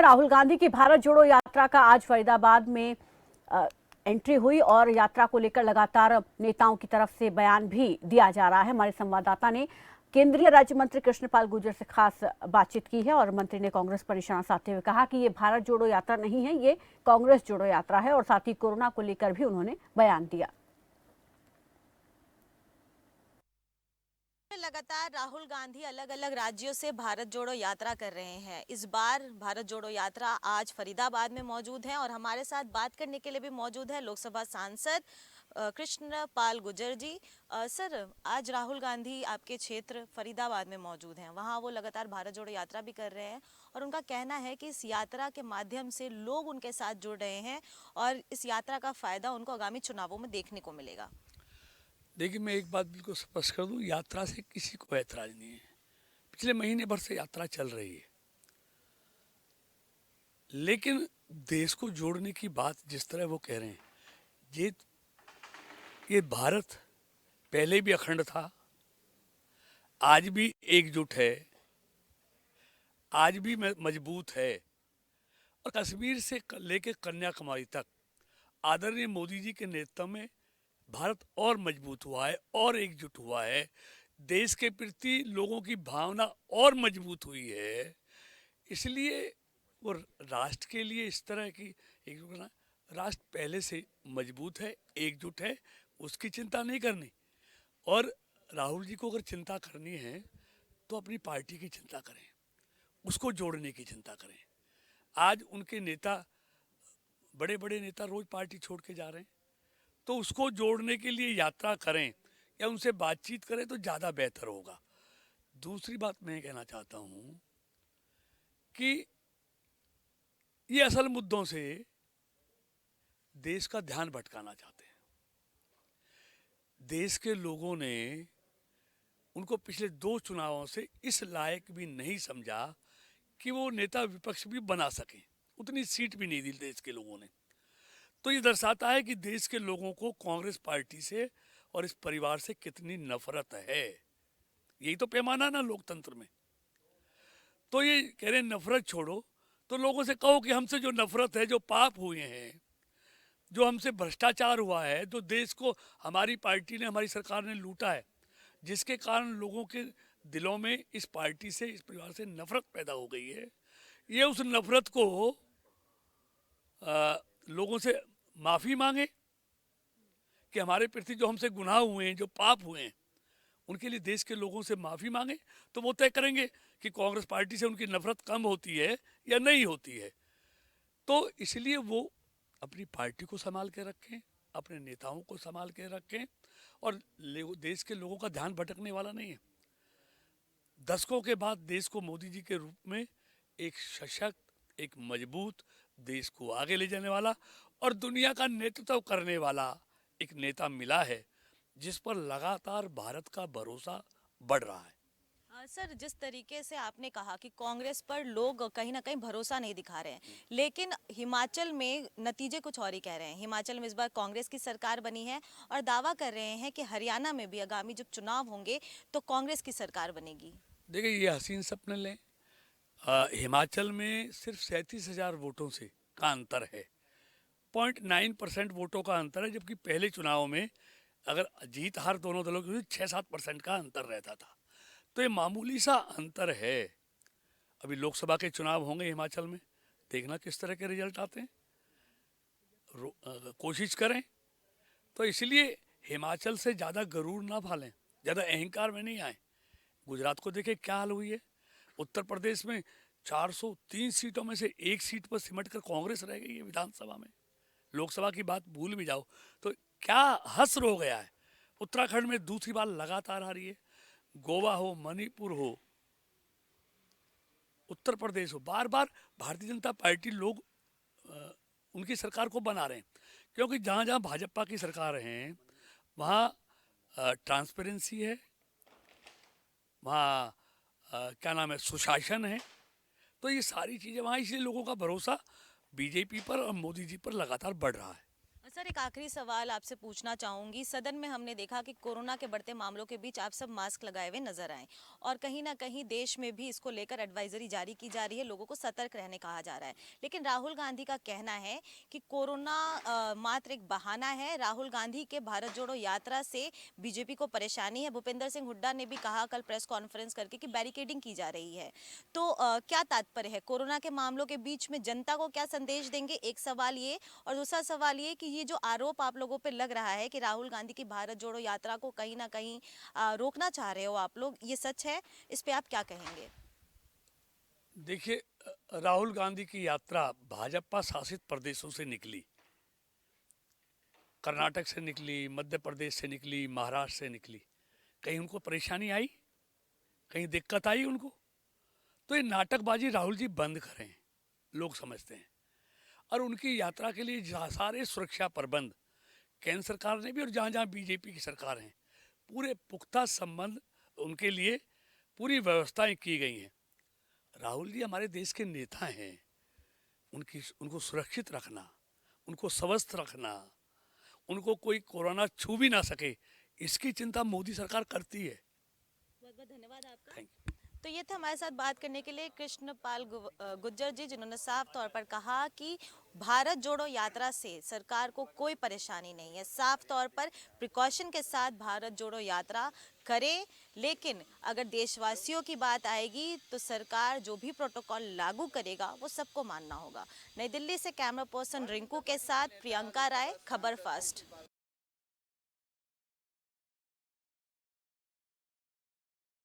राहुल गांधी की भारत जोड़ो यात्रा का आज फरीदाबाद में एंट्री हुई और यात्रा को लेकर लगातार नेताओं की तरफ से बयान भी दिया जा रहा है। हमारे संवाददाता ने केंद्रीय राज्य मंत्री कृष्णपाल गुर्जर से खास बातचीत की है और मंत्री ने कांग्रेस पर निशाना साधते हुए कहा कि ये भारत जोड़ो यात्रा नहीं है, ये कांग्रेस जोड़ो यात्रा है और साथ ही कोरोना को लेकर भी उन्होंने बयान दिया। लगातार राहुल गांधी अलग अलग राज्यों से भारत जोड़ो यात्रा कर रहे हैं। इस बार भारत जोड़ो यात्रा आज फरीदाबाद में मौजूद है और हमारे साथ बात करने के लिए भी मौजूद है लोकसभा सांसद कृष्णपाल गुर्जर जी। सर, आज राहुल गांधी आपके क्षेत्र फरीदाबाद में मौजूद हैं। वहां वो लगातार भारत जोड़ो यात्रा भी कर रहे हैं और उनका कहना है कि इस यात्रा के माध्यम से लोग उनके साथ जुड़ रहे हैं और इस यात्रा का फायदा उनको आगामी चुनावों में देखने को मिलेगा। देखिए, मैं एक बात बिल्कुल स्पष्ट कर दूं, यात्रा से किसी को ऐतराज नहीं है। पिछले महीने भर से यात्रा चल रही है, लेकिन देश को जोड़ने की बात जिस तरह वो कह रहे हैं, ये भारत पहले भी अखंड था, आज भी एकजुट है, आज भी मजबूत है। और कश्मीर से लेकर कन्याकुमारी तक आदरणीय मोदी जी के नेतृत्व में भारत और मजबूत हुआ है और एकजुट हुआ है। देश के प्रति लोगों की भावना और मजबूत हुई है। इसलिए वो राष्ट्र के लिए इस तरह की एक राष्ट्र पहले से मजबूत है, एकजुट है, उसकी चिंता नहीं करनी। और राहुल जी को अगर चिंता करनी है तो अपनी पार्टी की चिंता करें, उसको जोड़ने की चिंता करें। आज उनके नेता, बड़े बड़े नेता रोज पार्टी छोड़ के जा रहे हैं, तो उसको जोड़ने के लिए यात्रा करें या उनसे बातचीत करें तो ज़्यादा बेहतर होगा। दूसरी बात मैं कहना चाहता हूँ कि ये असल मुद्दों से देश का ध्यान भटकाना चाहते हैं। देश के लोगों ने उनको पिछले 2 चुनावों से इस लायक भी नहीं समझा कि वो नेता विपक्ष भी बना सकें। उतनी सीट भी नहीं दी देश के लोगों ने। तो ये दर्शाता है कि देश के लोगों को कांग्रेस पार्टी से और इस परिवार से कितनी नफरत है। यही तो पैमाना ना लोकतंत्र में। तो ये कह रहे हैं नफरत छोड़ो, तो लोगों से कहो कि हमसे जो नफरत है, जो पाप हुए हैं, जो हमसे भ्रष्टाचार हुआ है, जो देश को हमारी पार्टी ने, हमारी सरकार ने लूटा है, जिसके कारण लोगों के दिलों में इस पार्टी से, इस परिवार से नफरत पैदा हो गई है, ये उस नफरत को लोगों से माफ़ी मांगे कि हमारे प्रति जो हमसे गुनाह हुए हैं, जो पाप हुए हैं, उनके लिए देश के लोगों से माफ़ी मांगे। तो वो तय करेंगे कि कांग्रेस पार्टी से उनकी नफरत कम होती है या नहीं होती है। तो इसलिए वो अपनी पार्टी को संभाल के रखें, अपने नेताओं को संभाल के रखें और देश के लोगों का ध्यान भटकने वाला नहीं है। दशकों के बाद देश को मोदी जी के रूप में एक सशक्त, एक मजबूत, देश को आगे ले जाने वाला और दुनिया का नेतृत्व करने वाला एक नेता मिला है, जिस पर लगातार भारत का भरोसा बढ़ रहा है। सर, जिस तरीके से आपने कहा कि कांग्रेस पर लोग कहीं ना कहीं भरोसा नहीं दिखा रहे हैं, लेकिन हिमाचल में नतीजे कुछ और ही कह रहे हैं। हिमाचल में इस बार कांग्रेस की सरकार बनी है और दावा कर रहे हैं कि हरियाणा में भी आगामी जब चुनाव होंगे तो कांग्रेस की सरकार बनेगी। देखिए, ये हसीन सपने लें। हिमाचल में सिर्फ 37,000 वोटों से का अंतर है, 0.9% वोटों का अंतर है, जबकि पहले चुनाव में अगर जीत हार दोनों दलों की 6-7% का अंतर रहता था। तो ये मामूली सा अंतर है। अभी लोकसभा के चुनाव होंगे हिमाचल में, देखना किस तरह के रिजल्ट आते हैं। कोशिश करें। तो इसलिए हिमाचल से ज़्यादा गरूर ना पालें, ज़्यादा अहंकार में नहीं आए। गुजरात को देखें क्या हाल हुई है। उत्तर प्रदेश में 403 सीटों में से 1 सीट पर सिमट कर कांग्रेस रह गई है विधानसभा में। लोकसभा की बात भूल भी जाओ तो क्या हस्र हो गया है। उत्तराखंड में दूसरी बार लगातार आ रही है। गोवा हो, मणिपुर हो, उत्तर प्रदेश हो, बार बार भारतीय जनता पार्टी लोग उनकी सरकार को बना रहे हैं, क्योंकि जहाँ जहाँ भाजपा की सरकार है वहाँ ट्रांसपेरेंसी है, वहाँ क्या नाम है, सुशासन है। तो ये सारी चीज़ें वहाँ, इसलिए लोगों का भरोसा बीजेपी पर और मोदी जी पर लगातार बढ़ रहा है। सर, एक आखिरी सवाल आपसे पूछना चाहूंगी। सदन में हमने देखा कि कोरोना के बढ़ते मामलों के बीच आप सब मास्क लगाए हुए नजर आए और कहीं ना कहीं देश में भी इसको लेकर एडवाइजरी जारी की जा रही है, लोगों को सतर्क रहने कहा जा रहा है। लेकिन राहुल गांधी का कहना है कि कोरोना मात्र एक बहाना है। राहुल गांधी के भारत जोड़ो यात्रा से बीजेपी को परेशानी है। भूपेंद्र सिंह हुड्डा ने भी कहा कल प्रेस कॉन्फ्रेंस करके कि बैरिकेडिंग की जा रही है। तो क्या तात्पर्य है? कोरोना के मामलों के बीच में जनता को क्या संदेश देंगे? एक सवाल ये, और दूसरा सवाल ये कि ये जो आरोप आप लोगों पे लग रहा है कि राहुल गांधी की भारत जोड़ो यात्रा को कहीं ना कहीं रोकना चाह रहे हो आप लोग, ये सच है? इस पे आप क्या कहेंगे? देखिए, राहुल गांधी की यात्रा भाजपा शासित प्रदेशों से निकली। कर्नाटक से निकली, मध्य प्रदेश से निकली, महाराष्ट्र से निकली। कहीं उनको परेशानी आई, कहीं दिक्कत आई उनको? तो ये नाटकबाजी राहुल जी बंद करें, लोग समझते हैं। और उनकी यात्रा के लिए सारे सुरक्षा प्रबंध केंद्र सरकार ने भी, और जहाँ जहाँ बीजेपी की सरकार हैं, पूरे पुख्ता संबंध उनके लिए पूरी व्यवस्थाएं की गई हैं। राहुल जी हमारे देश के नेता हैं, उनको सुरक्षित रखना, उनको स्वस्थ रखना, उनको कोई कोरोना छू भी ना सके, इसकी चिंता मोदी सरकार करती है। बहुत बहुत धन्यवाद आपका। Thank you. तो ये थे हमारे साथ बात करने के लिए कृष्णपाल गुज्जर जी, जिन्होंने साफ तौर पर कहा कि भारत जोड़ो यात्रा से सरकार को कोई परेशानी नहीं है। साफ तौर पर प्रिकॉशन के साथ भारत जोड़ो यात्रा करें, लेकिन अगर देशवासियों की बात आएगी तो सरकार जो भी प्रोटोकॉल लागू करेगा वो सबको मानना होगा। नई दिल्ली से कैमरा पर्सन रिंकू के साथ प्रियंका राय, खबर फास्ट।